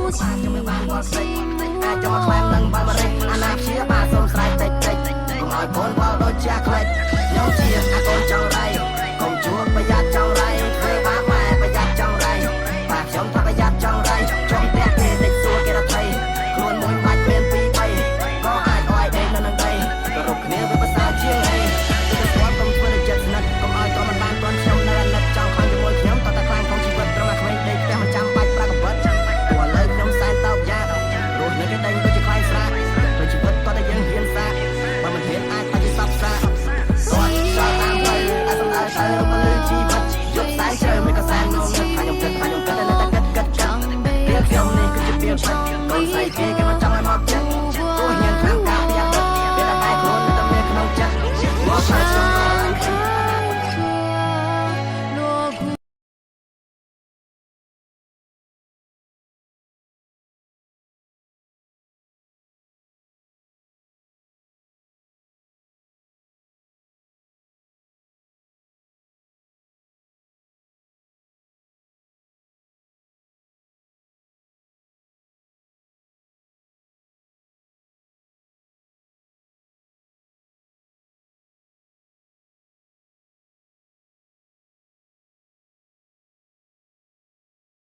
ខ្ញុំមិនបានបត់ស្ទេចអាចចង់ខ្លាំងនឹងបើមករេចអាណាព្យាបាទសូមស្រែកតិចតិចកុំឲ្យកូនបោដូចជាខ្លេចខ្ញុំជាអាកូនចង់រៃកុំជួបប្រយ័ត្នចង់រៃធ្វើបាបម៉ែប្រយ័ត្នចង់រៃបាទខ្ញុំថាប្រយ័ត្នចង់រៃចង់តែគេតិចសួរគេថាថៃខ្លួនមួយបាច់មានពីរបីក៏អាចអោយដេកនៅនឹងដីទៅរកគ្នាវាភាសាជាងអីគឺស្គាល់កុំធ្វើចិត្តស្និទ្ធកុំឲ្យក៏មិនបានទាន់ខ្ញុំនៅអាណិតចង់ខ្លាំងជាមួយខ្ញុំតតែខ្លាំងក្នុងជីវិតត្រង់តែក្មេងដេកផ្ទះមិនចាំបាច់ប្រាក់កវិតព្រោះឥឡូវខ្ញុំសែនតោកយ៉ារស់នៅគេដេញដូចជាខ្លែងស្រាដូចជីវិតតតែយើងហ៊ានសាបើមិនហ៊ានអាចទៅសពសាគាត់ចោលតាមផ្លូវអត់សំដៅទៅរកលឺជីវិតយកសែនជ្រៅមិនក៏សែនងងឹតថាខ្ញុំគិតតែគិតចង់ពេលខ្ញុំនេះគឺជាពេលបាច់កូនស្រីគេមិនចង់ឲ្យមកចិត្ត